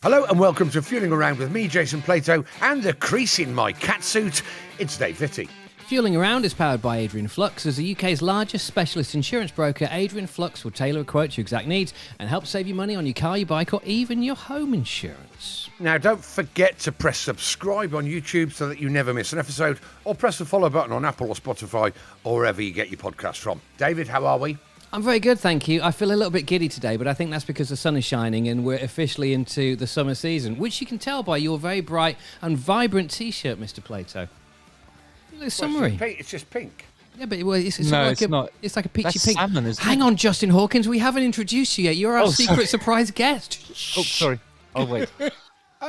Hello and welcome to Fueling Around with me, Jason Plato, and the crease in my catsuit. It's Dave Vitty. Fueling Around is powered by Adrian Flux. As the UK's largest specialist insurance broker, Adrian Flux will tailor a quote to your exact needs and help save you money on your car, your bike, or even your home insurance. Now, don't forget to press subscribe on YouTube so that you never miss an episode, or press the follow button on Apple or Spotify, or wherever you get your podcast from. David, how are we? I'm very good, thank you. I feel a little bit giddy today, but I think that's because the sun is shining and we're officially into the summer season, which you can tell by your very bright and vibrant T-shirt, Mr. Plato. You look summery. It's just pink. Yeah, but it's not. It's like a peachy That's pink. salmon, isn't Hang it? on, Justin Hawkins, we haven't introduced you yet. You're our secret surprise guest. Oh, sorry. Oh, wait.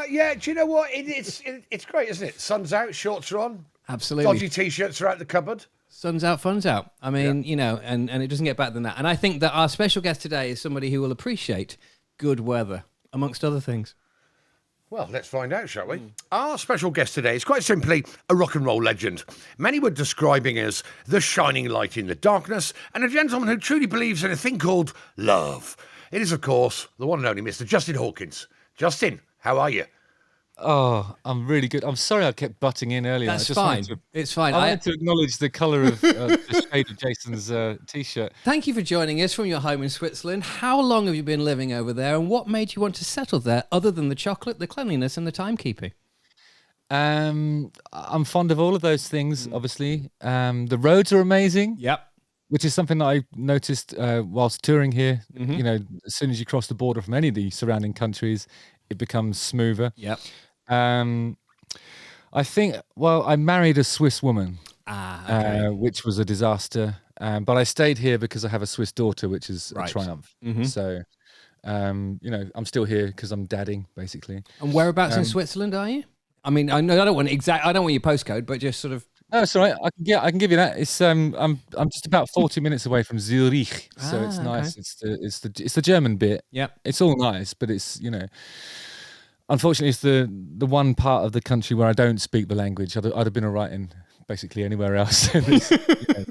Yeah, do you know what? It's great, isn't it? Sun's out, shorts are on. Absolutely. Dodgy T-shirts are out the cupboard. Sun's out, fun's out. I mean, you know, and it doesn't get better than that. And I think that our special guest today is somebody who will appreciate good weather, amongst other things. Well, let's find out, shall we? Our special guest today is quite simply a rock and roll legend. Many would describe him as the shining light in the darkness and a gentleman who truly believes in a thing called love. It is, of course, the one and only Mr. Justin Hawkins. Justin, how are you? Oh, I'm really good. I'm sorry I kept butting in earlier. That's fine. It's fine. I wanted to acknowledge the colour of the shade of Jason's T-shirt. Thank you for joining us from your home in Switzerland. How long have you been living over there, and what made you want to settle there, other than the chocolate, the cleanliness, and the timekeeping? I'm fond of all of those things, obviously. The roads are amazing. Yep. Which is something that I noticed whilst touring here. You know, as soon as you cross the border from any of the surrounding countries, it becomes smoother. Yep. I think, well, I married a Swiss woman, Okay. which was a disaster. But I stayed here because I have a Swiss daughter, which is a triumph. So, you know, I'm still here because I'm dadding, basically. And whereabouts in Switzerland are you? I mean, I know I don't want your postcode, but just sort of. No, it's all right. I can give you that. It's I'm just about 40 minutes away from Zurich, so it's nice. Okay. It's the German bit. Yep. It's all nice, but it's, you know, unfortunately, it's the one part of the country where I don't speak the language. I'd have been all right in basically anywhere else. You know.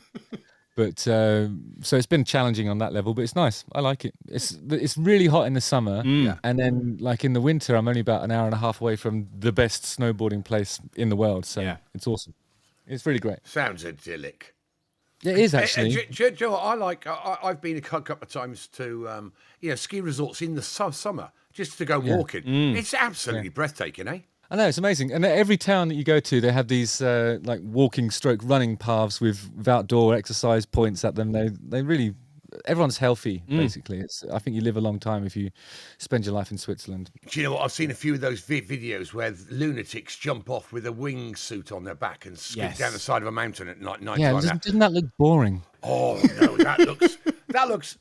But so it's been challenging on that level, but it's nice. I like it. It's really hot in the summer, and then like in the winter, I'm only about an hour and a half away from the best snowboarding place in the world. So it's awesome. It's really great. Sounds idyllic. Yeah, it is actually. Do you know what I've been a couple of times to ski resorts in the summer just to go walking. It's absolutely breathtaking, eh? I know, it's amazing. And every town that you go to, they have these like walking stroke running paths with outdoor exercise points at them. They really, everyone's healthy, basically. I think you live a long time if you spend your life in Switzerland. Do you know what? I've seen a few of those videos where lunatics jump off with a wingsuit on their back and skip down the side of a mountain at night Yeah, time. doesn't that look boring? Oh, no, that looks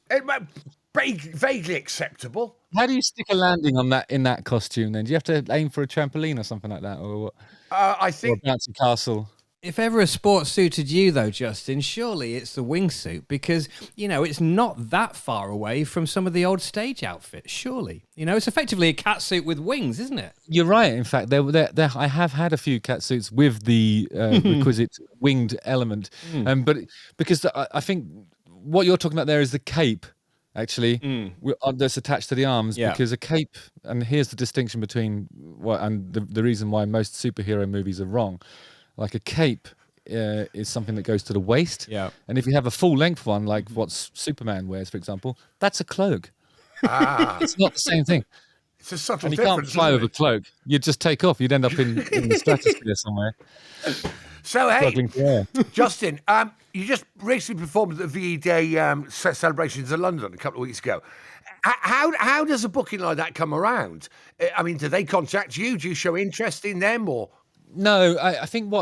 vaguely acceptable. How do you stick a landing on that in that costume then? Do you have to aim for a trampoline or something like that? Or what? I think... Or a bouncy castle? If ever a sport suited you, though, Justin, surely it's the wingsuit because, you know, it's not that far away from some of the old stage outfits, surely. You know, it's effectively a catsuit with wings, isn't it? You're right. In fact, I have had a few catsuits with the requisite winged element. But because I think what you're talking about there is the cape, actually, that's attached to the arms. Yeah. Because a cape, and here's the distinction between and the reason why most superhero movies are wrong. Like a cape is something that goes to the waist. Yeah. And if you have a full-length one, like what Superman wears, for example, that's a cloak. It's not the same thing. It's a subtle And you difference. can't fly with a cloak. You'd just take off. You'd end up in the stratosphere somewhere. So, hey, Struggling for air. Justin, you just recently performed at the VE Day celebrations in London a couple of weeks ago. How does a booking like that come around? I mean, do they contact you? Do you show interest in them or... No, I think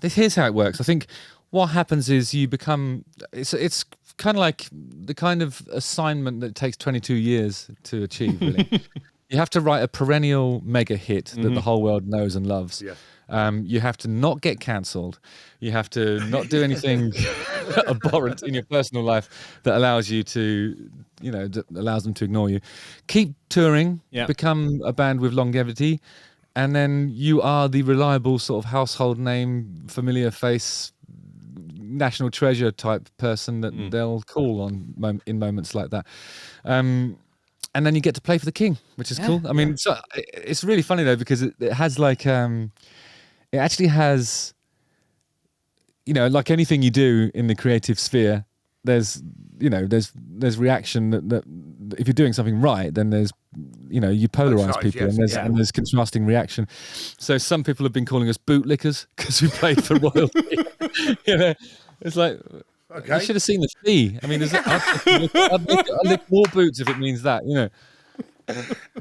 here's how it works. I think what happens is you become, it's kind of like the kind of assignment that takes 22 years to achieve, really. You have to write a perennial mega hit that the whole world knows and loves. Yeah. You have to not get cancelled. You have to not do anything abhorrent in your personal life that allows you to, that allows them to ignore you. Keep touring, become a band with longevity, and then you are the reliable sort of household name, familiar face, national treasure type person that they'll call on in moments like that. and then you get to play for the king, which is cool. I mean, so it's really funny though, because it has like it actually has, you know, like anything you do in the creative sphere, there's reaction that if you're doing something right, then there's, you know, you polarize people, and there's contrasting reaction. So some people have been calling us bootlickers because we played for royalty. You know, it's like, you should have seen the fee. I mean, I'd lick more boots if it means that, you know.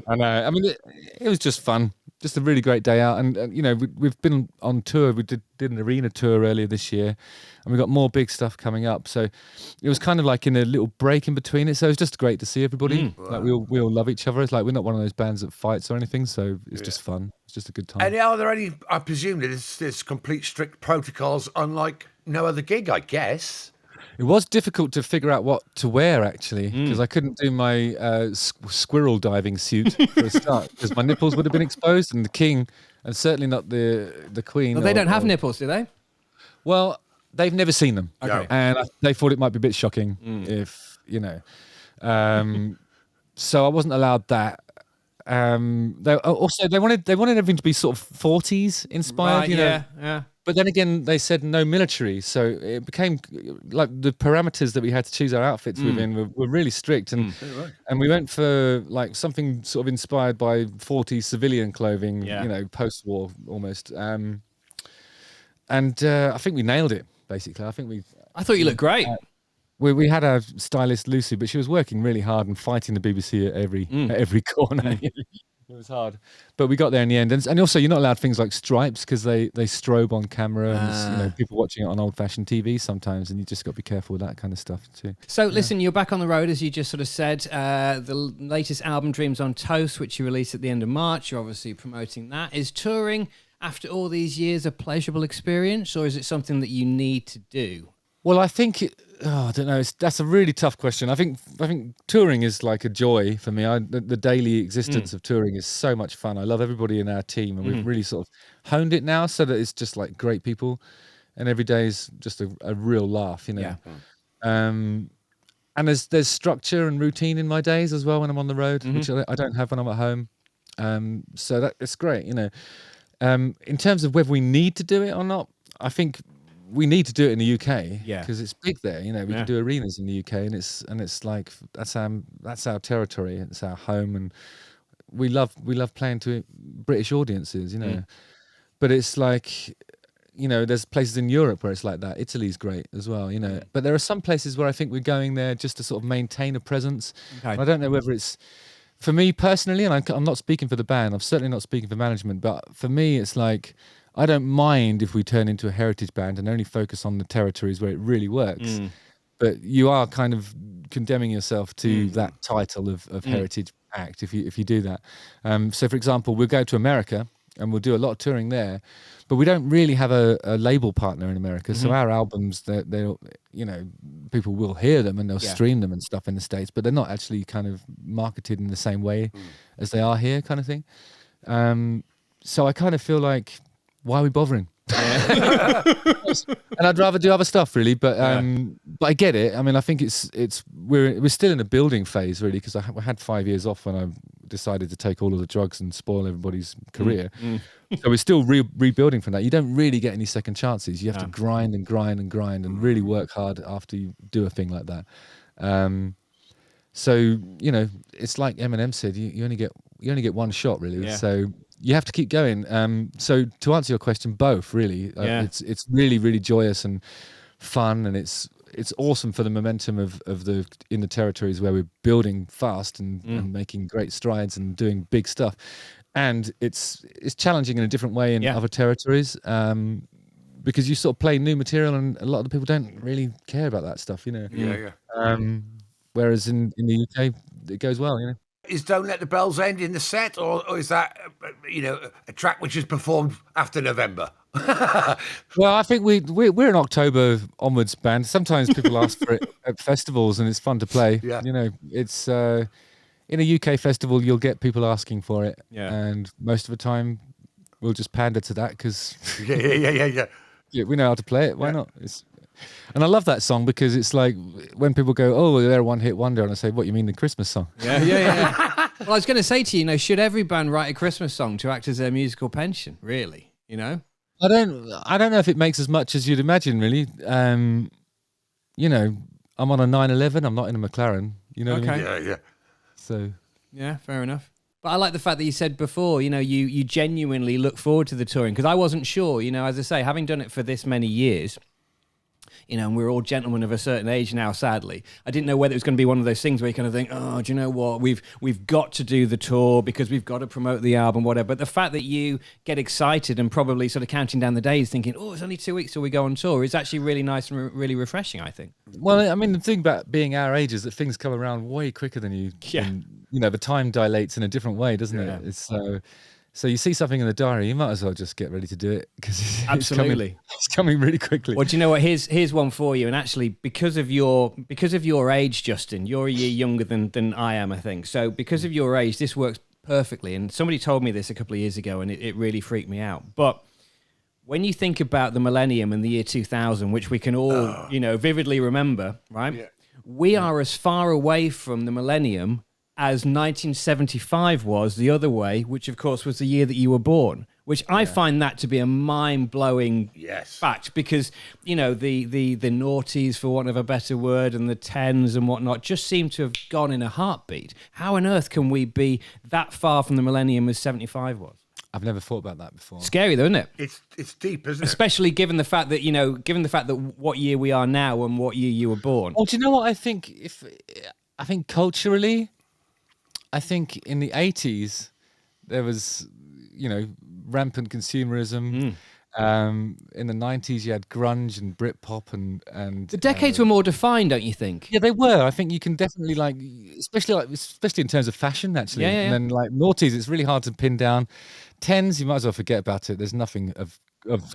I know. I mean, it was just fun. Just a really great day out. And you know, we've been on tour. We did an arena tour earlier this year, and we got more big stuff coming up. So it was kind of like in a little break in between it. So it was just great to see everybody. Like we all love each other. It's like we're not one of those bands that fights or anything. So it's just fun. It's just a good time. And are there any, I presume that there's complete strict protocols, unlike no other gig, I guess. It was difficult to figure out what to wear, actually, because I couldn't do my squirrel diving suit for a start, because my nipples would have been exposed, and the king, and certainly not the queen. Well, they don't have nipples, do they? Well, they've never seen them. Okay. And they thought it might be a bit shocking if, you know. So I wasn't allowed that. They wanted everything to be sort of 40s inspired, right, you know. Yeah. But then again, they said no military, so it became like the parameters that we had to choose our outfits within were really strict, and we went for like something sort of inspired by 40s civilian clothing, you know, post-war almost. And I think we nailed it. Basically, I thought you looked great. We had our stylist Lucy, but she was working really hard and fighting the BBC at every corner. It was hard, but we got there in the end. And also, you're not allowed things like stripes because they strobe on camera, and you know, people watching it on old-fashioned TV sometimes, and you just got to be careful with that kind of stuff too. So, listen, you're back on the road, as you just sort of said. The latest album, Dreams on Toast, which you released at the end of March, you're obviously promoting that. Is touring, after all these years, a pleasurable experience, or is it something that you need to do? Well, I think I don't know. That's a really tough question. I think touring is like a joy for me. The daily existence of touring is so much fun. I love everybody in our team, and we've really sort of honed it now so that it's just like great people, and every day is just a real laugh, you know. Yeah. And there's structure and routine in my days as well when I'm on the road, which I don't have when I'm at home. So it's great, you know. In terms of whether we need to do it or not, I think we need to do it in the UK, because it's big there. You know, we can do arenas in the UK, and it's like that's our territory, it's our home, and we love playing to British audiences. You know, but it's like, you know, there's places in Europe where it's like that. Italy's great as well. You know, but there are some places where I think we're going there just to sort of maintain a presence. Okay. And I don't know whether it's for me personally, and I'm not speaking for the band. I'm certainly not speaking for management, but for me, it's like, I don't mind if we turn into a heritage band and only focus on the territories where it really works. But you are kind of condemning yourself to that title of heritage act if you do that. So, for example, we'll go to America and we'll do a lot of touring there, but we don't really have a label partner in America. So our albums, they'll, you know, people will hear them and they'll stream them and stuff in the States, but they're not actually kind of marketed in the same way as they are here, kind of thing. So I kind of feel like, why are we bothering? And I'd rather do other stuff, really. But I get it. I mean, I think we're still in a building phase, really, because I had 5 years off when I decided to take all of the drugs and spoil everybody's career. So we're still rebuilding from that. You don't really get any second chances. You have to grind and grind and grind and really work hard after you do a thing like that. So, you know, it's like Eminem said, you only get one shot, really. So you have to keep going. So to answer your question, both really. It's really, really joyous and fun, and it's awesome for the momentum of in the territories where we're building fast and making great strides and doing big stuff. And it's challenging in a different way in other territories, because you sort of play new material, and a lot of the people don't really care about that stuff, you know. Whereas in the UK, it goes well, you know. Is Don't Let the Bells End in the set, or is that, you know, a track which is performed after November? Well, I think we're an October onwards band. Sometimes people ask for it at festivals, and it's fun to play. You know, it's in a UK festival, you'll get people asking for it, and most of the time, we'll just pander to that because we know how to play it. Why not? And I love that song because it's like when people go, "Oh, they're a one-hit wonder," and I say, "What, you mean the Christmas song?" Yeah. Well, I was going to say to you, should every band write a Christmas song to act as their musical pension? Really, I don't know if it makes as much as you'd imagine, really. I'm on a 911. I'm not in a McLaren. You know what I mean? Yeah. So yeah, fair enough. But I like the fact that you said before, you genuinely look forward to the touring, because I wasn't sure, as I say, having done it for this many years, and we're all gentlemen of a certain age now, sadly. I didn't know whether it was going to be one of those things where you kind of think, oh, do you know what? We've got to do the tour because we've got to promote the album, whatever. But the fact that you get excited and probably sort of counting down the days thinking, oh, it's only 2 weeks till we go on tour is actually really nice and really refreshing, I think. Well, I mean, the thing about being our age is that things come around way quicker than you. Yeah. The time dilates in a different way, doesn't it? It's so you see something in the diary, you might as well just get ready to do it because Absolutely. It's coming really quickly. Well, do you know what? Here's one for you. And actually, because of your age, Justin, you're a year younger than I am, I think. So because of your age, this works perfectly. And somebody told me this a couple of years ago, and it really freaked me out. But when you think about the millennium and the year 2000, which we can all, vividly remember, right? Yeah. We are as far away from the millennium as 1975 was the other way, which of course was the year that you were born, which I find that to be a mind-blowing fact, because, the noughties, for want of a better word, and the tens and whatnot just seem to have gone in a heartbeat. How on earth can we be that far from the millennium as 75 was? I've never thought about that before. Scary though, isn't it? It's deep, isn't it? Especially given the fact that, what year we are now and what year you were born. Well, do you know what I think? I think culturally, I think in the 80s, there was, rampant consumerism. In the 90s, you had grunge and Britpop and the decades were more defined, don't you think? Yeah, they were. I think you can definitely especially in terms of fashion, actually. Yeah. And then like noughties, it's really hard to pin down. Tens, you might as well forget about it. There's nothing of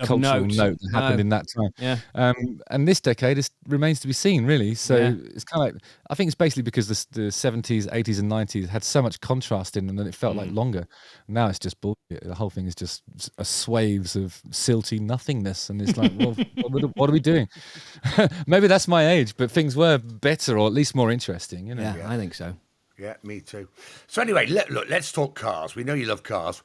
cultural note that happened in that time. Yeah. And this decade remains to be seen, really. So it's kind of like, I think it's basically because the 70s, 80s and 90s had so much contrast in them that it felt like longer. Now it's just bullshit. The whole thing is just a swaves of silty nothingness. And it's like, well, what are we doing? Maybe that's my age, but things were better or at least more interesting, Yeah, I think so. Yeah, me too. So anyway, let's talk cars. We know you love cars.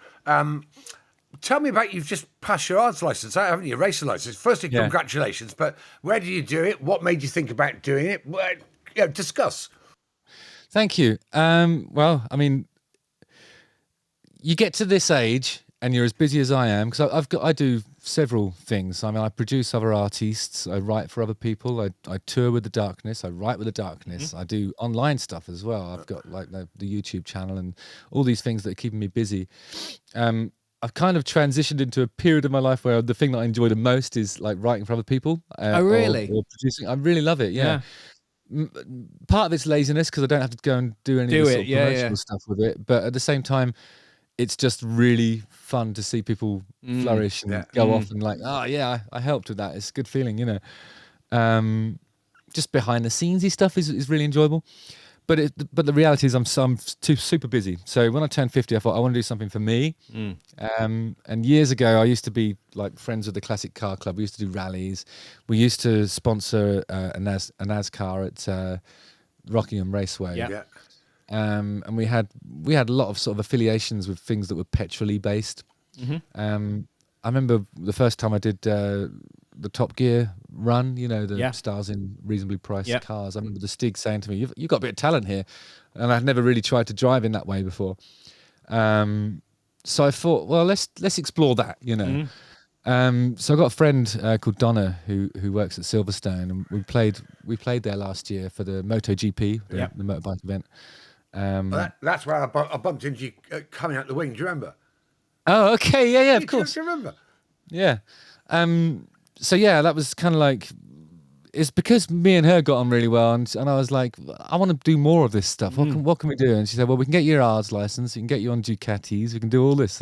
Tell me about, you've just passed your arts license, haven't you? Racer license. Firstly, congratulations. But where did you do it? What made you think about doing it? Discuss. Thank you. Well, I mean, you get to this age and you're as busy as I am, because I do several things. I mean, I produce other artists. I write for other people. I tour with the Darkness. I write with the Darkness. I do online stuff as well. I've got like the YouTube channel and all these things that are keeping me busy. I've kind of transitioned into a period of my life where the thing that I enjoy the most is like writing for other people. Oh, really? Or producing. I really love it. Yeah. Part of it's laziness because I don't have to go and do any of the sort of promotional stuff with it. But at the same time, it's just really fun to see people flourish and go off and like, I helped with that. It's a good feeling, Just behind the scenesy stuff is really enjoyable. But the reality is I'm super busy. So when I turned 50, I thought I want to do something for me. And years ago, I used to be like friends with the Classic Car Club. We used to do rallies. We used to sponsor a NASCAR at Rockingham Raceway. Yeah. And we had a lot of sort of affiliations with things that were petrol-y based. I remember the first time I did the Top Gear run, the stars in reasonably priced cars. I remember the Stig saying to me, you've got a bit of talent here. And I'd never really tried to drive in that way before. So I thought, well, let's explore that, So I got a friend called Donna who works at Silverstone, and we played there last year for the MotoGP, the motorbike event. That's where I bumped into you coming out the wing. Do you remember? Oh, okay. Yeah, of course. Do you remember? Yeah. So that was kind of like, it's because me and her got on really well, and I was like, I want to do more of this stuff. What can we do? And she said, well, we can get your R's license, we can get you on Ducatis, we can do all this,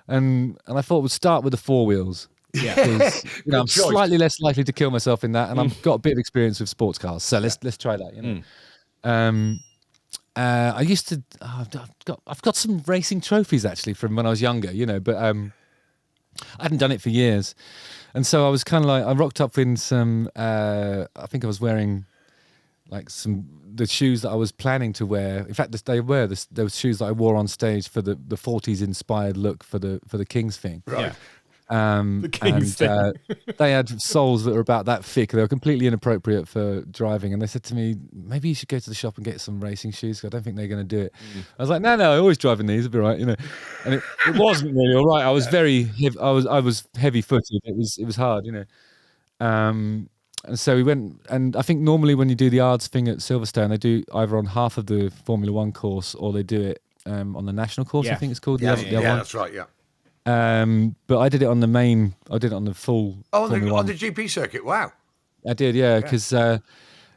And I thought we'd start with the four wheels. Yeah, I'm slightly less likely to kill myself in that, and I've got a bit of experience with sports cars, so let's try that. I used to. I've got some racing trophies actually from when I was younger, but I hadn't done it for years. And so I was kind of like, I rocked up in some, I think I was wearing like the shoes that I was planning to wear. In fact, those shoes that I wore on stage for the 40s inspired look for the Kings thing. Right. Yeah. The Kings thing. They had soles that were about that thick. They were completely inappropriate for driving. And they said to me, maybe you should go to the shop and get some racing shoes, 'cause I don't think they're going to do it. I was like, no, I always drive in these. It'll be right, And it wasn't really all right. I was I was heavy footed. It was hard, And so we went, and I think normally when you do the ARDS thing at Silverstone, they do either on half of the Formula One course or they do it on the national course. I think it's called. Yeah, the other one. that's right. Yeah. But I did it on the main. I did it on the full. Oh, Formula on One. the GP circuit. Wow. I did, yeah, because it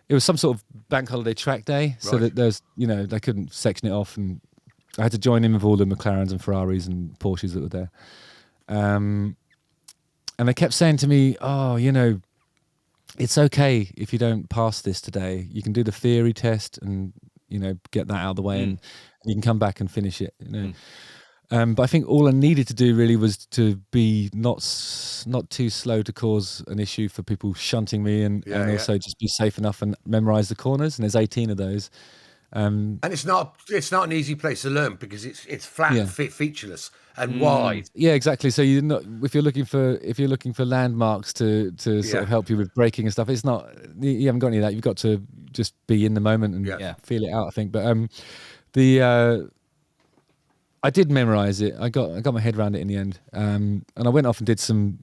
was some sort of bank holiday track day, so Right. that there's, they couldn't section it off, and I had to join in with all the McLarens and Ferraris and Porsches that were there. And they kept saying to me, "Oh, it's okay if you don't pass this today. You can do the theory test and get that out of the way, and you can come back and finish it." But I think all I needed to do really was to be not too slow to cause an issue for people shunting me, and also just be safe enough and memorise the corners. And there's 18 of those. And it's not an easy place to learn because it's flat and featureless and wide. Yeah, exactly. So if you're looking for landmarks to sort of help you with braking and stuff, it's not. You haven't got any of that. You've got to just be in the moment and feel it out, I think. But I did memorize it. I got my head around it in the end. And I went off and did some,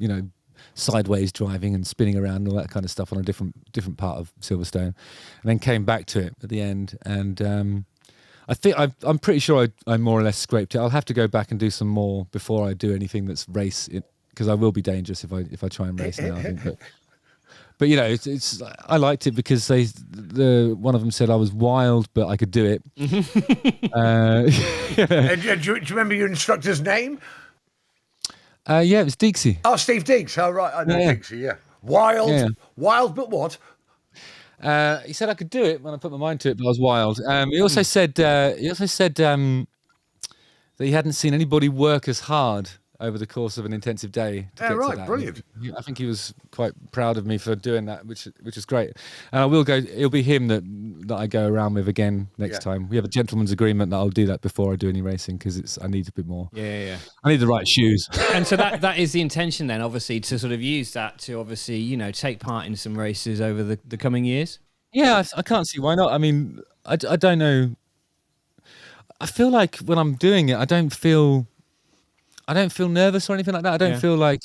sideways driving and spinning around and all that kind of stuff on a different part of Silverstone, and then came back to it at the end. And I think I'm pretty sure I more or less scraped it. I'll have to go back and do some more before I do anything that's race it, because I will be dangerous if I try and race now, I think. But it's I liked it because one of them said I was wild, but I could do it. Do you remember your instructor's name? Yeah, it was Deeksy. Oh, Steve Diggs. Oh, right, I know Diggsy. Yeah, wild, but what? He said I could do it when I put my mind to it, but I was wild. He also said that he hadn't seen anybody work as hard over the course of an intensive day to get to that. Brilliant. I think he was quite proud of me for doing that, which is great. And I will go. It'll be him that I go around with again next time. We have a gentleman's agreement that I'll do that before I do any racing, because I need a bit more. Yeah. I need the right shoes. And so that is the intention then, obviously, to sort of use that to obviously take part in some races over the coming years. Yeah, I can't see why not. I mean, I don't know. I feel like when I'm doing it, I don't feel nervous or anything like that. I don't feel like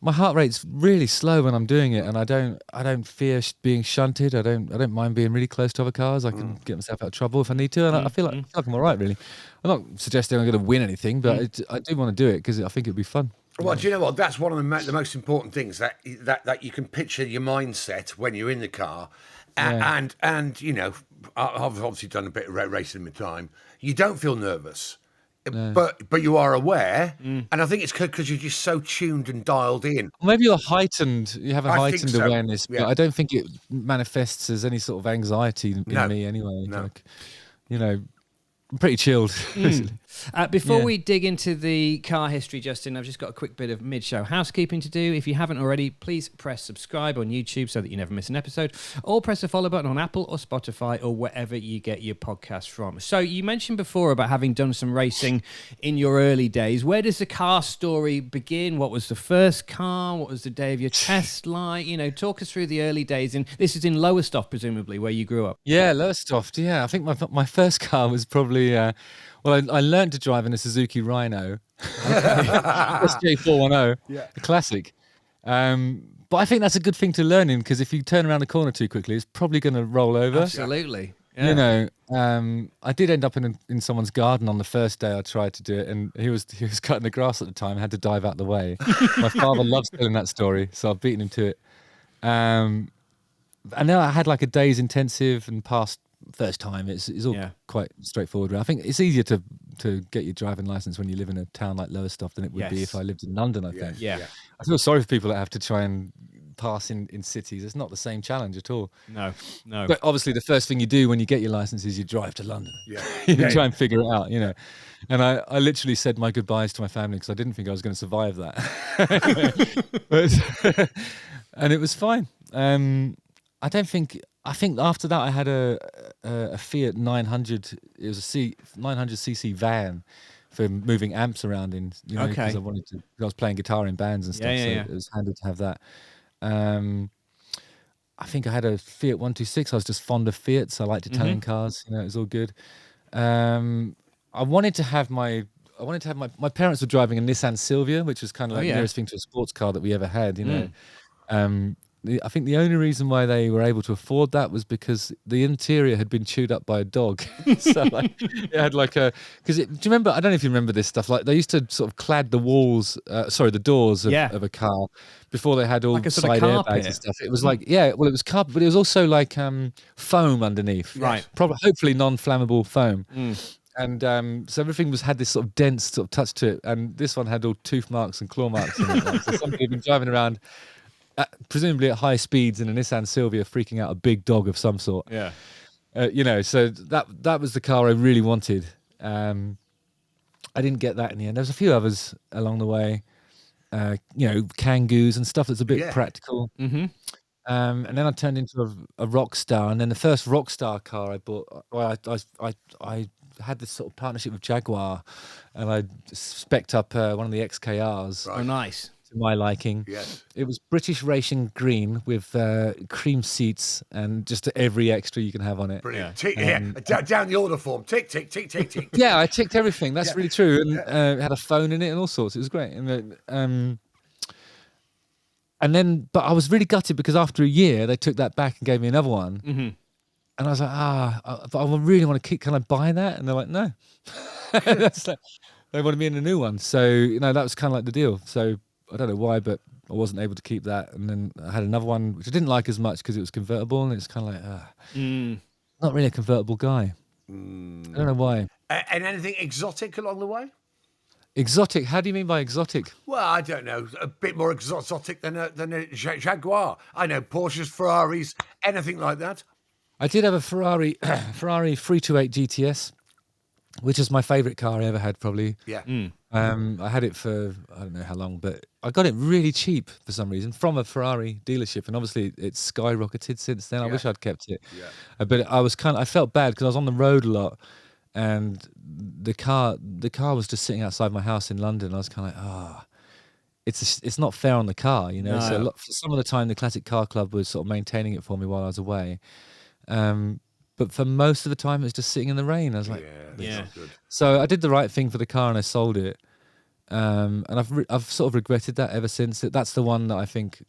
my heart rate's really slow when I'm doing it, and I don't fear being shunted. I don't mind being really close to other cars. I can get myself out of trouble if I need to, and I feel like I'm all right, really. I'm not suggesting I'm going to win anything, but I do want to do it because I think it'd be fun. Well, do you know what? That's one of the most important things that you can picture your mindset when you're in the car, and I've obviously done a bit of racing in my time. You don't feel nervous. No. But you are aware, and I think it's because you're just so tuned and dialed in. Maybe you have a heightened awareness, but I don't think it manifests as any sort of anxiety in me anyway. No. Like, I'm pretty chilled. Before we dig into the car history, Justin, I've just got a quick bit of mid-show housekeeping to do. If you haven't already, please press subscribe on YouTube so that you never miss an episode, or press the follow button on Apple or Spotify or wherever you get your podcasts from. So you mentioned before about having done some racing in your early days. Where does the car story begin? What was the first car? What was the day of your test like? Talk us through the early days. And this is in Lowestoft, presumably, where you grew up. Yeah, Lowestoft. Yeah, I think my first car was probably... I learned to drive in a Suzuki Rhino, SJ410, a classic. But I think that's a good thing to learn in, because if you turn around the corner too quickly, it's probably going to roll over. Absolutely. Yeah. I did end up in someone's garden on the first day I tried to do it, and he was cutting the grass at the time. I had to dive out the way. My father loves telling that story, so I've beaten him to it. And then I had like a day's intensive and passed first time. It's all quite straightforward. I think it's easier to get your driving license when you live in a town like Lowestoft than it would be if I lived in London, I think. Yeah. I feel sorry for people that have to try and pass in cities. It's not the same challenge at all. No. But obviously, the first thing you do when you get your license is you drive to London. Yeah. You try and figure it out, And I literally said my goodbyes to my family because I didn't think I was going to survive that. And it was fine. I think after that I had a Fiat 900. It was a 900cc van for moving amps around in, because I was playing guitar in bands and stuff, it was handy to have that. I think I had a Fiat 126. I was just fond of Fiats. I liked Italian cars. It was all good. I wanted to have my parents were driving a Nissan Silvia, which was kind of like the nearest thing to a sports car that we ever had. I think the only reason why they were able to afford that was because the interior had been chewed up by a dog. So it had do you remember? I don't know if you remember this stuff. Like they used to sort of clad the walls, the doors of a car before they had all like a sort side of airbags and stuff. It was it was carpet, but it was also like foam underneath. Right. Hopefully non-flammable foam. And so everything had this sort of dense sort of touch to it. And this one had all tooth marks and claw marks in it. So somebody had been driving around, presumably at high speeds in a Nissan Silvia, freaking out a big dog of some sort. Yeah. So that was the car I really wanted. I didn't get that in the end. There was a few others along the way, Kangoos and stuff that's a bit practical. Mm-hmm. And then I turned into a rock star. And then the first rock star car I bought, I had this sort of partnership with Jaguar, and I spec'd up one of the XKRs. Right. Oh, nice. To my liking. Yes. It was British Racing green with cream seats and just every extra you can have on it. Brilliant. Down the order form. Tick, tick, tick, tick, tick. Yeah, I ticked everything. That's really true. And it had a phone in it and all sorts. It was great. And then, but I was really gutted because after a year, they took that back and gave me another one. Mm-hmm. And I was like, but I really want to can I buy that? And they're like, no. They wanted me in a new one. So, that was kind of like the deal. So I don't know why, but I wasn't able to keep that. And then I had another one, which I didn't like as much because it was convertible. And it's kind of like, not really a convertible guy. I don't know why. And anything exotic along the way? Exotic? How do you mean by exotic? Well, I don't know. A bit more exotic than a Jaguar. I know Porsches, Ferraris, anything like that. I did have a Ferrari 328 GTS, which is my favourite car I ever had, probably. Yeah. I had it for, I don't know how long, but I got it really cheap for some reason from a Ferrari dealership. And obviously it's skyrocketed since then. I wish I'd kept it. Yeah. But I felt bad because I was on the road a lot. And the car was just sitting outside my house in London. I was kind of like, it's not fair on the car, No. So for some of the time, the Classic Car Club was sort of maintaining it for me while I was away. But for most of the time, it was just sitting in the rain. I was like, that's not good. So I did the right thing for the car and I sold it. And I've sort of regretted that ever since. That's the one that I think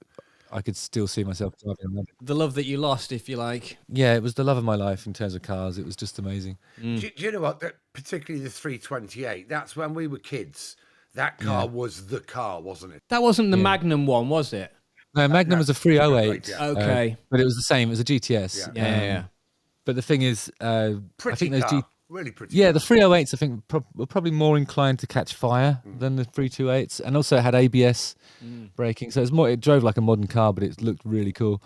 I could still see myself driving. The love that you lost, if you like. Yeah, it was the love of my life in terms of cars. It was just amazing. Do you know what? Particularly the 328, that's when we were kids. That car was the car, wasn't it? That wasn't the Magnum one, was it? No, Magnum was a 308. Okay. But it was the same. It was a GTS. Yeah. But the thing is, I think those car. Really pretty. Yeah, the 308s I think were probably more inclined to catch fire than the 328s, and also it had ABS braking, so it drove like a modern car, but it looked really cool.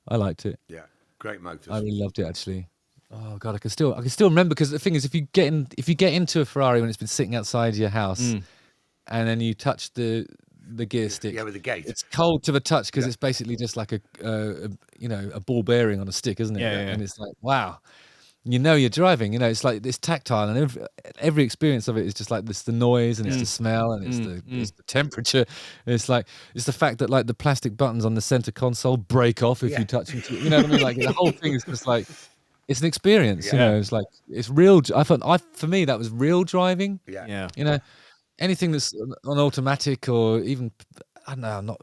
I liked it. Yeah, great motors. I really loved it actually. Oh god, I can still remember, because the thing is, if you get into a Ferrari when it's been sitting outside your house, and then you touch the gear stick, with the gate, it's cold to the touch because it's basically just like a ball bearing on a stick, isn't it? And it's like, wow. You're driving, it's like it's tactile, and every experience of it is just like this, the noise, and it's the smell, and it's the temperature. It's the fact that like the plastic buttons on the center console break off if you touch them. You know what I mean? Like the whole thing is just like, it's an experience. It's like, it's real. For me that was real driving. Yeah. Anything that's on automatic or even, I don't know,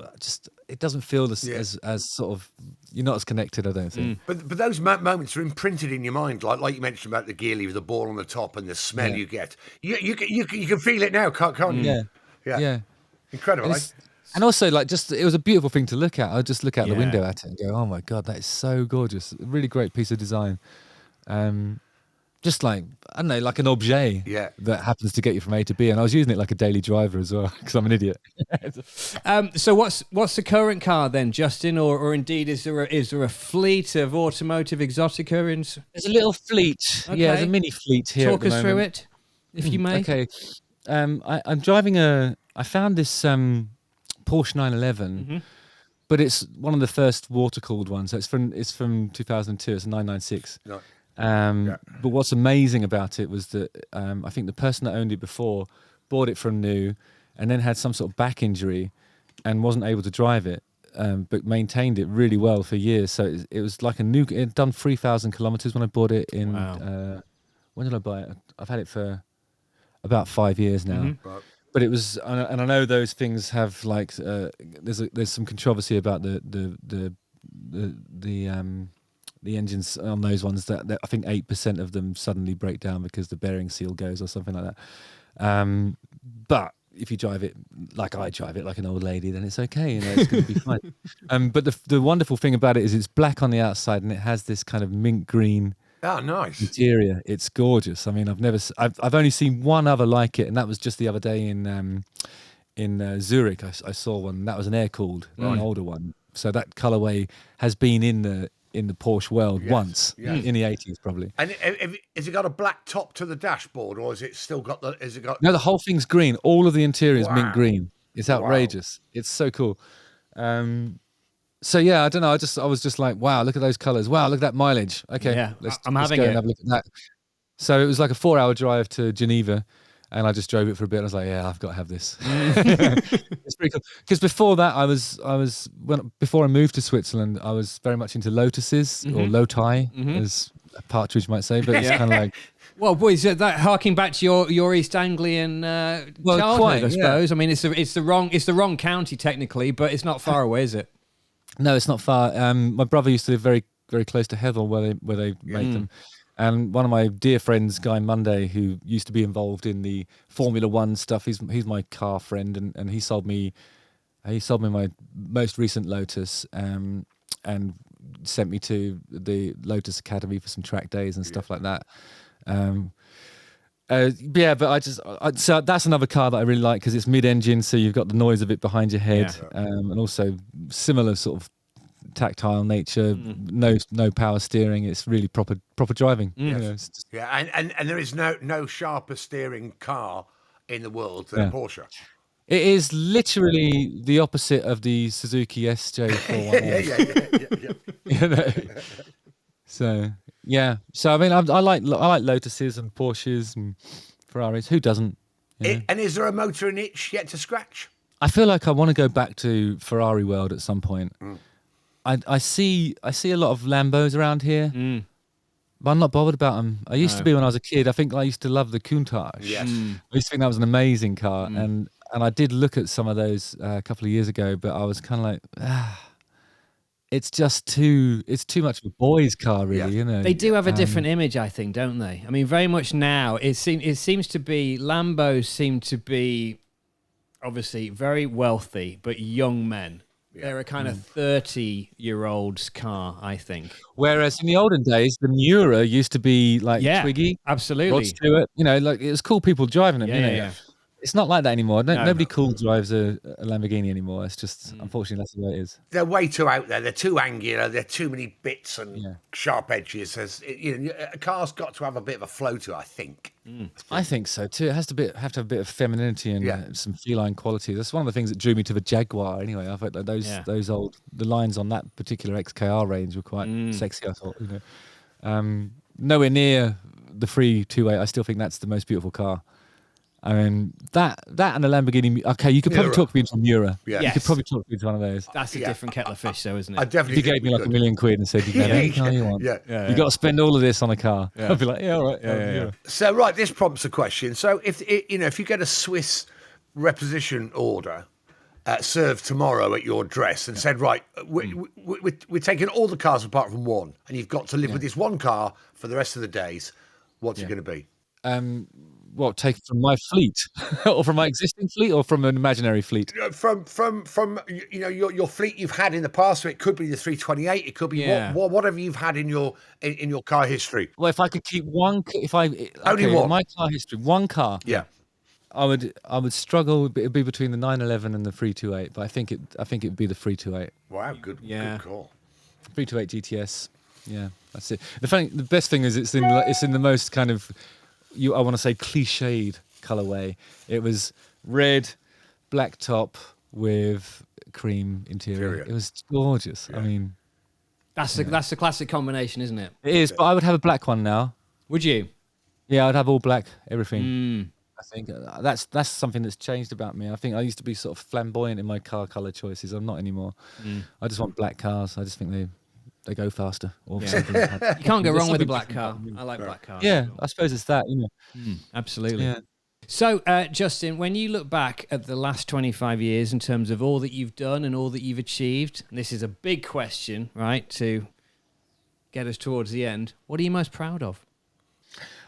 it doesn't feel as sort of, you're not as connected, I don't think. But those moments are imprinted in your mind, like you mentioned about the gear lever, the ball on the top, and the smell you get. You can feel it now, can't you? Yeah. Incredible. And also, like, it was a beautiful thing to look at. I'd just look out the window at it and go, oh my god, that is so gorgeous. A really great piece of design. just like, I don't know, like an objet that happens to get you from A to B. And I was using it like a daily driver as well, because I'm an idiot. So what's the current car then, Justin? Or indeed, is there a fleet of automotive exotica? There's a little fleet. Okay. Yeah, there's a mini fleet here. Talk us through it, if you may. Okay. I'm driving I found this Porsche 911, but it's one of the first water-cooled ones. So it's from 2002. It's a 996. No. But what's amazing about it was that I think the person that owned it before bought it from new and then had some sort of back injury and wasn't able to drive it, but maintained it really well for years. So it was like a new. It had done 3,000 kilometers when I bought it in. Wow. When did I buy it? I've had it for about 5 years now. Right. But it was, and I know those things have like there's some controversy about the engines on those ones that I think 8% of them suddenly break down because the bearing seal goes or something like that. But if you drive it like I drive it, like an old lady, then it's okay. It's going to be fine. But the wonderful thing about it is it's black on the outside and it has this kind of mint green. Oh, nice interior. It's gorgeous. I mean, I've only seen one other like it, and that was just the other day in Zurich. I saw one. That was an air cooled, an older one. So that colorway has been in the Porsche world once in the 80s, probably. And has it got a black top to the dashboard, or has it still got the? Has it got? No, the whole thing's green. All of the interior is mint green. It's outrageous. Wow. It's so cool. So yeah, I don't know. I was just like, wow, look at those colors. Wow, look at that mileage. Okay, let's go and have a look at that. So it was like a 4-hour drive to Geneva, and I just drove it for a bit. I was like, yeah, I've got to have this. It's pretty cool. Because before that, before I moved to Switzerland, I was very much into Lotuses or Loti, as a partridge might say. But it's kind of like. Well, boys, that harking back to your East Anglian childhood, I suppose. I mean, it's the wrong county technically, but it's not far away, is it? No, it's not far. My brother used to live very, very close to Hethel, where they make them. And one of my dear friends, Guy Monday, who used to be involved in the Formula One stuff, he's my car friend, and he sold me my most recent Lotus, and sent me to the Lotus Academy for some track days and stuff like that. So that's another car that I really like because it's mid-engine, so you've got the noise of it behind your head, and also similar sort of tactile nature. No power steering. It's really proper driving. And there is no sharper steering car in the world than a Porsche. It is literally the opposite of the Suzuki SJ410. Yeah. So. Yeah, so I mean, I like Lotuses and Porsches and Ferraris. Who doesn't? And is there a motor and itch yet to scratch? I feel like I want to go back to Ferrari world at some point. I see a lot of Lambos around here, but I'm not bothered about them. I used to be when I was a kid. I think I used to love the Countach. Yes, I used to think that was an amazing car, and I did look at some of those a couple of years ago, but I was kind of like, it's too much of a boy's car, really. You know, they do have a different image, I think, don't they? I mean, very much now it seems to be Lambos seem to be obviously very wealthy but young men. They're a kind of 30-year-old's car, I think. Whereas in the olden days, the Miura used to be like Twiggy, absolutely, Rod Stewart. You know, like it was cool people driving them. Yeah. It's not like that anymore. Nobody cool drives a Lamborghini anymore. It's just, unfortunately, that's the way it is. They're way too out there. They're too angular. There are too many bits and sharp edges. A car's got to have a bit of a flow to it, I think. I think so too. It has to have a bit of femininity and some feline quality. That's one of the things that drew me to the Jaguar. Anyway, I thought that the lines on that particular XKR range were quite sexy. I thought, nowhere near the 328. I still think that's the most beautiful car. I mean, that and a Lamborghini. Okay, you could probably talk me into a Miura. Yeah. You could probably talk me into one of those. That's a different kettle of fish, though, isn't it? I definitely. If you gave me like $1 million and said you can have any car you want, you got to spend all of this on a car. I'd be like, all right. Yeah. So this prompts a question. So if you get a Swiss reposition order served tomorrow at your address and said, right, we're taking all the cars apart from one, and you've got to live with this one car for the rest of the days, what's it going to be? What, taken from my fleet, or from my existing fleet, or from an imaginary fleet? From your fleet you've had in the past. So it could be the 328. It could be Yeah. whatever you've had in your car history. Well, if I could keep one, Only one. my car history, one car. Yeah. I would struggle. It'd be between the 911 and the 328, but I think it'd be the 328. Wow. Good call. 328 GTS. Yeah, that's it. The best thing is it's in the most kind of I want to say cliched colorway. It was red, black top with cream interior. It was gorgeous. Yeah. I mean, that's the classic combination, isn't it? It is, but I would have a black one now. Would you? Yeah, I'd have all black, everything. I think that's something that's changed about me. I think I used to be sort of flamboyant in my car color choices. I'm not anymore. I just want black cars. I just think they go faster. Or something. You can't go wrong with a black car. I like black cars. Yeah, I suppose it's that. Absolutely. Yeah. So, Justin, when you look back at the last 25 years in terms of all that you've done and all that you've achieved, and this is a big question, right, to get us towards the end, what are you most proud of?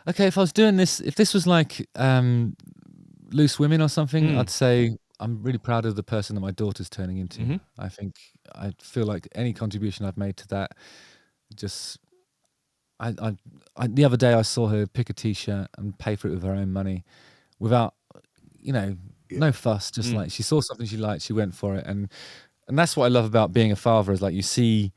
Okay, if I was doing this, if this was like Loose Women or something, I'd say I'm really proud of the person that my daughter's turning into. I feel like any contribution I've made to that, just the other day I saw her pick a T-shirt and pay for it with her own money, without no fuss. Just like she saw something she liked, she went for it, and that's what I love about being a father. Is like you see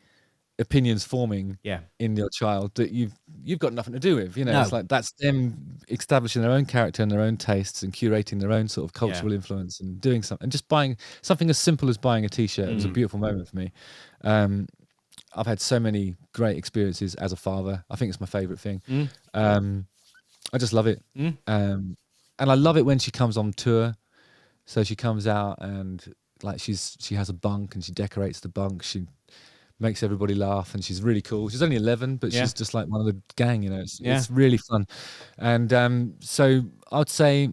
opinions forming in your child that you've got nothing to do with. No. It's like that's them establishing their own character and their own tastes and curating their own sort of cultural influence and doing something, and just buying something as simple as buying a T-shirt. It was a beautiful moment for me. I've had so many great experiences as a father. I think it's my favorite thing. I just love it. And I love it when she comes on tour. So she comes out and like she has a bunk and she decorates the bunk. She makes everybody laugh, and she's really cool. She's only 11, but she's just like one of the gang, It's really fun. And so I would say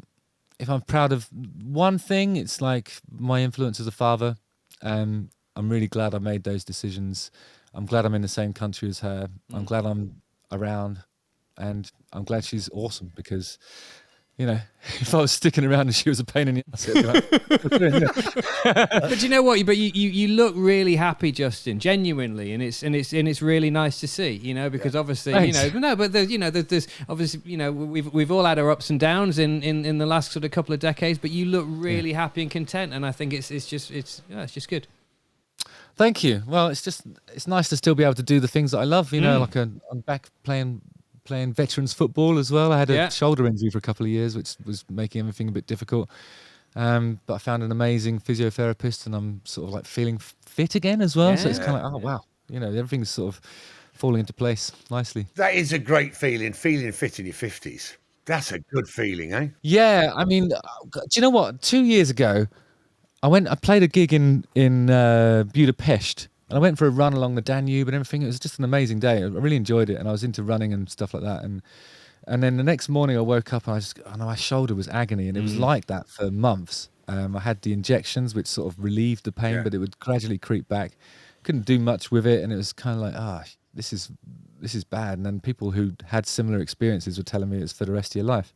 if I'm proud of one thing, it's like my influence as a father. I'm really glad I made those decisions. I'm glad I'm in the same country as her. I'm glad I'm around, and I'm glad she's awesome, because if I was sticking around and she was a pain in the ass, But you know what? But you look really happy, Justin, genuinely, and it's really nice to see. Because obviously, Thanks. but there's obviously, we've all had our ups and downs in the last sort of couple of decades. But you look really happy and content, and I think it's just good. Thank you. Well, it's nice to still be able to do the things that I love. Like I'm back playing veterans football as well. I had a shoulder injury for a couple of years, which was making everything a bit difficult. But I found an amazing physiotherapist, and I'm sort of like feeling fit again as well. So it's kind of like, oh wow, everything's sort of falling into place nicely. That is a great feeling fit in your 50s. That's a good feeling, eh? Yeah, I mean, do you know what? 2 years ago, I played a gig in Budapest, and I went for a run along the Danube and everything. It was just an amazing day. I really enjoyed it, and I was into running and stuff like that. And then the next morning I woke up and my shoulder was agony, and it was like that for months. I had the injections, which sort of relieved the pain, but it would gradually creep back. Couldn't do much with it, and it was kind of like, this is bad. And then people who had similar experiences were telling me it's for the rest of your life.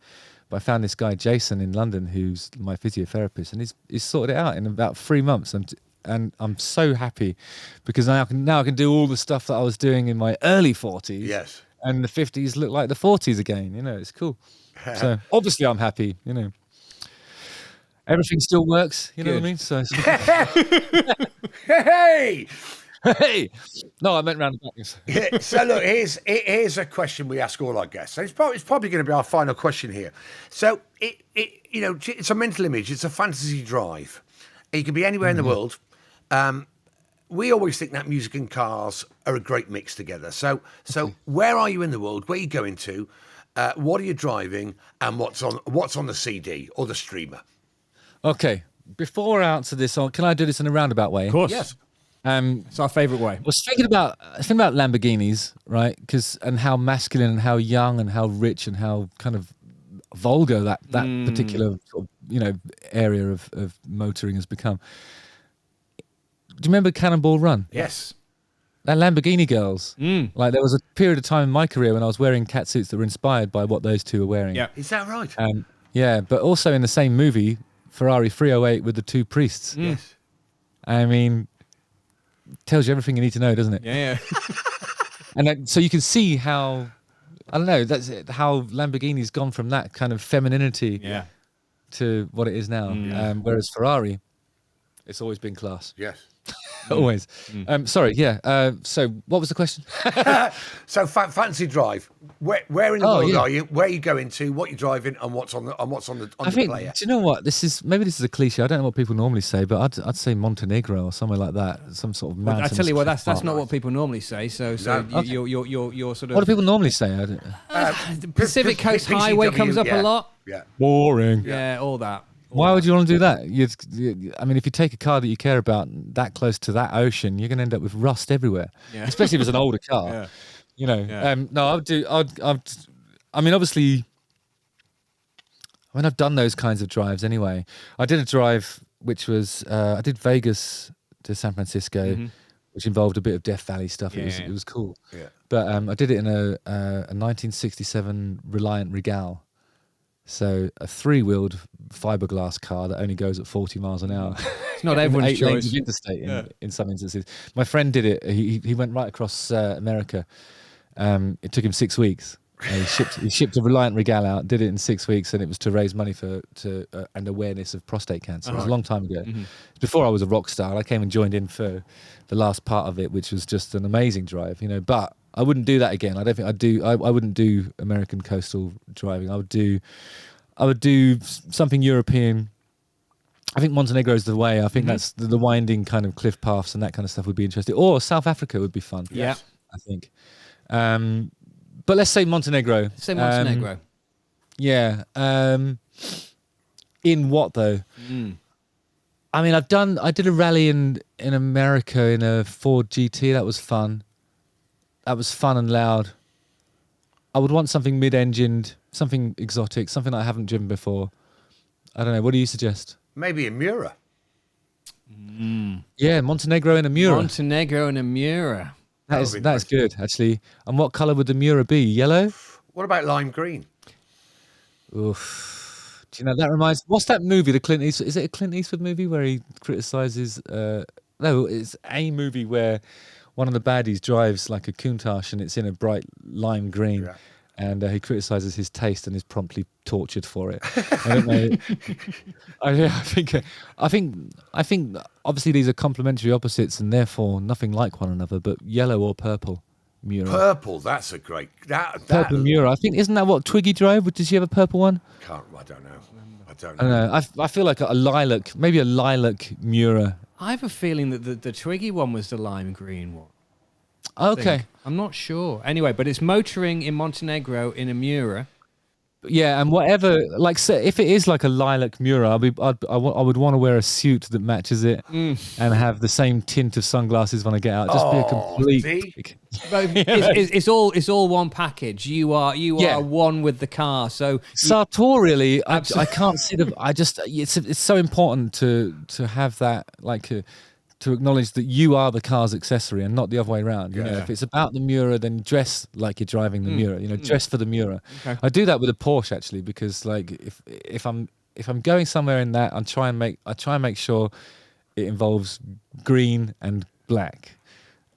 But I found this guy, Jason, in London, who's my physiotherapist, and he's sorted it out in about 3 months. And I'm so happy, because now I can do all the stuff that I was doing in my early 40s. Yes. And the 50s look like the 40s again. It's cool. So obviously I'm happy. Everything still works. You know what I mean? So hey. No, I meant round the back. So look, here's a question we ask all our guests. And it's probably going to be our final question here. So it's a mental image. It's a fantasy drive. You can be anywhere in the world. We always think that music and cars are a great mix together. So where are you in the world? Where are you going to? What are you driving? And what's on the CD or the streamer? Okay. Before I answer this, can I do this in a roundabout way? Of course. Yes. It's our favourite way. I was thinking about Lamborghinis, right? And how masculine and how young and how rich and how kind of vulgar that particular area of motoring has become. Do you remember Cannonball Run? Yes. They're Lamborghini girls. Like there was a period of time in my career when I was wearing catsuits that were inspired by what those two were wearing. Yeah. Is that right? Yeah, but also in the same movie, Ferrari 308 with the two priests. Yes. I mean, tells you everything you need to know, doesn't it? Yeah. And so you can see how, I don't know, that's it, how Lamborghini's gone from that kind of femininity to what it is now. Whereas Ferrari, it's always been class. Yes. Always. Sorry, yeah. So what was the question? So fancy drive. Where in the Oh, world yeah. are you? Where are you going to? What you're driving? And what's on the I think, player? do you know what? Maybe this is a cliche. I don't know what people normally say, but I'd say Montenegro or somewhere like that. Some sort of mountain. I tell you what, that's not what people normally say. So No. you're sort of. What do people normally say? The Pacific Coast Highway comes up a lot. Yeah. Boring. Yeah, all that. Why would you want to do that? I mean, if you take a car that you care about that close to that ocean, you're going to end up with rust everywhere. Yeah. Especially if it's an older car. Yeah. You know. Yeah. No, I mean, obviously, I've done those kinds of drives anyway. I did a drive which was I did Vegas to San Francisco, which involved a bit of Death Valley stuff. It was cool. Yeah. But I did it in a 1967 Reliant Regal. So a 3-wheeled fiberglass car that only goes at 40 miles an hour. It's not everyone's 8 lanes choice. of interstate in some instances. My friend did it. He went right across America. It took him 6 weeks. He shipped a Reliant Regal out, did it in 6 weeks, and it was to raise money for and awareness of prostate cancer. It was a long time ago. Before I was a rock star, I came and joined in for the last part of it, which was just an amazing drive, you know. But I wouldn't do that again. I don't think I'd do. I wouldn't do American coastal driving. I would do something European. I think Montenegro is the way. I think that's the winding kind of cliff paths and that kind of stuff would be interesting. Or South Africa would be fun. Yeah. I think. But let's say Montenegro. Say Montenegro. Yeah. In what though? I mean, I did a rally in America in a Ford GT. That was fun. That was fun and loud. I would want something mid-engined, something exotic, something I haven't driven before. I don't know. What do you suggest? Maybe a Mura. Yeah, Montenegro in a Mura. Montenegro and a Mura. That's good, actually. And what colour would the Mura be? Yellow? What about lime green? Oof. Do you know, that reminds... What's that movie, the Clint Eastwood... Is it a Clint Eastwood movie where he criticises... No, it's a movie where one of the baddies drives like a Countach and it's in a bright lime green. Yeah. And he criticises his taste and is promptly tortured for it. I don't know. I think. Obviously these are complementary opposites and therefore nothing like one another. But yellow or purple, Mura. Purple. That's a great. That Purple Mura. I think, isn't that what Twiggy drove? Did she have a purple one? I don't know. I don't I don't know. I feel like a lilac, maybe a lilac Mura. I have a feeling that the Twiggy one was the lime green one. Okay. Think. I'm not sure. Anyway, but it's motoring in Montenegro in a Mura. Yeah, and whatever, like, say, if it is like a lilac Mura, I would want to wear a suit that matches it and have the same tint of sunglasses when I get out. Just be a complete. see? But it's all one package. You are one with the car. So sartorially, I can't see the. It's so important to have that, like, to acknowledge that you are the car's accessory and not the other way around. You know, if it's about the Mura, then dress like you're driving the Mura. You know, dress for the Mura. Okay. I do that with a Porsche actually, because like if I'm going somewhere in that, I try and make sure it involves green and black,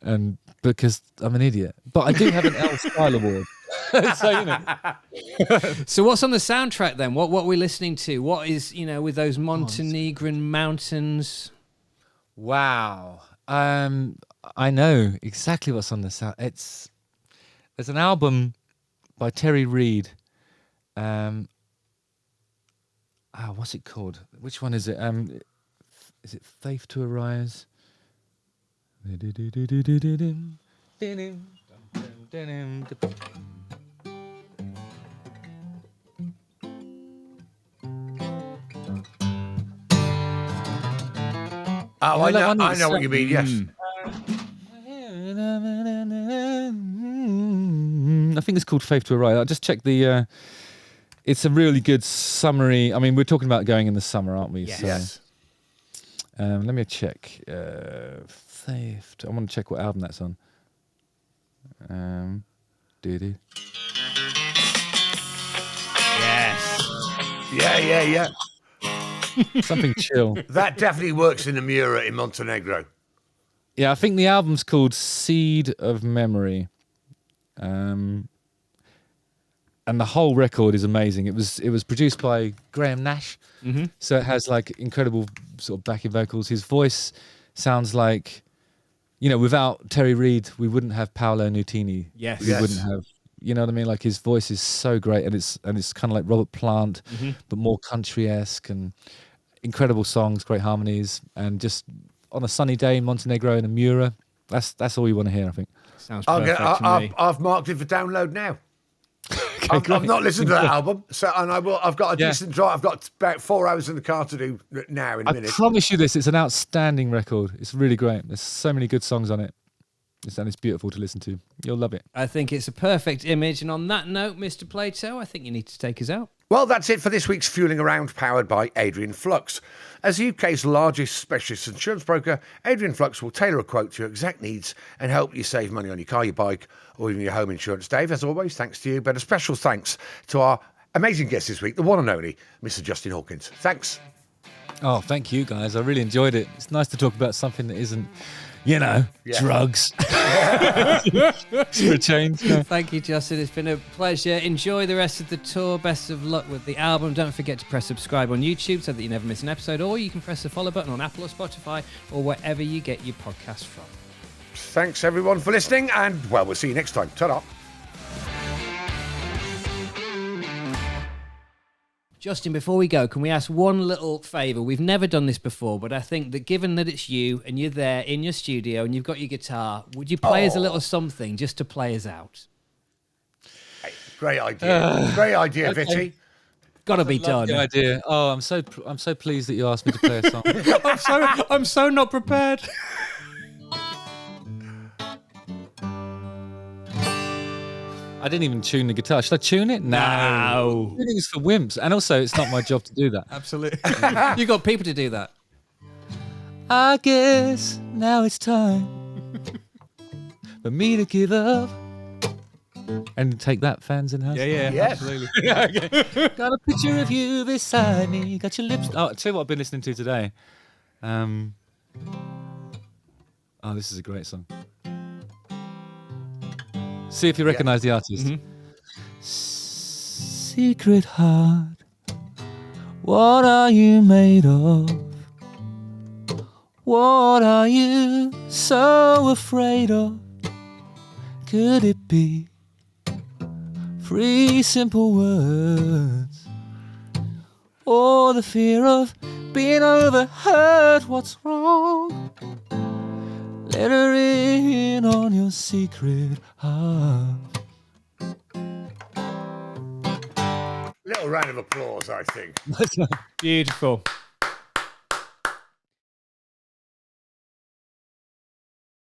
and because I'm an idiot. But I do have an L Style Award. So, you know. So what's on the soundtrack then? What are we listening to? What is, you know, with those Montenegrin mountains? Wow. I know exactly what's on the sound. There's an album by Terry Reid. What's it called? Which one is it? Is it Faith to Arise? Oh, I know what you mean. Yes. I think it's called Faith to Arise. I just checked the. It's a really good summary. I mean, we're talking about going in the summer, aren't we? Yes. So, Yes. let me check. Faith. I want to check what album that's on. Doo-doo. Yes. Yeah. Something chill. That definitely works in the Mura in Montenegro. Yeah, I think the album's called Seed of Memory. And the whole record is amazing. It was produced by Graham Nash. Mm-hmm. So it has like incredible sort of backing vocals. His voice sounds like, without Terry Reid, we wouldn't have Paolo Nutini. Yes. We wouldn't have, you know what I mean? Like his voice is so great, and it's kind of like Robert Plant, but more country-esque, and incredible songs, great harmonies, and just on a sunny day in Montenegro in a Mura, that's all you want to hear, I think. Sounds perfect to me. I've marked it for download now. Okay, I've not listened to that album, and I will. I've got a decent drive. I've got about 4 hours in the car to do now in a minute. I promise you this, it's an outstanding record. It's really great. There's so many good songs on it. It's beautiful to listen to. You'll love it. I think it's a perfect image. And on that note, Mr. Plato, I think you need to take us out. Well, that's it for this week's Fueling Around, powered by Adrian Flux. As the UK's largest specialist insurance broker, Adrian Flux will tailor a quote to your exact needs and help you save money on your car, your bike, or even your home insurance. Dave, as always, thanks to you, but a special thanks to our amazing guest this week, the one and only Mr. Justin Hawkins. Thanks. Oh, thank you, guys. I really enjoyed it. It's nice to talk about something that isn't, drugs. For a change. Thank you, Justin. It's been a pleasure. Enjoy the rest of the tour. Best of luck with the album. Don't forget to press subscribe on YouTube so that you never miss an episode, or you can press the follow button on Apple or Spotify or wherever you get your podcasts from. Thanks, everyone, for listening, and, well, we'll see you next time. Ta-da. Justin, before we go, can we ask one little favour? We've never done this before, but I think that given that it's you and you're there in your studio and you've got your guitar, would you play us a little something just to play us out? Hey, great idea. Great idea, okay. Vitty. Gotta be done. Good idea. Oh, I'm so pleased that you asked me to play a song. I'm so not prepared. I didn't even tune the guitar. Should I tune it? No. Tuning is for wimps, and also it's not my job to do that. Absolutely. You got people to do that. I guess now it's time for me to give up. And take that, fans in house. Yeah, Yes. absolutely. Got a picture of you beside me. Got your lips. Oh, I'll tell you what I've been listening to today. Oh, this is a great song. See if you recognise the artist. Mm-hmm. Secret heart, what are you made of? What are you so afraid of? Could it be 3 simple words? Or the fear of being overheard? What's wrong? Let her in on your secret heart. Little round of applause, I think. Beautiful.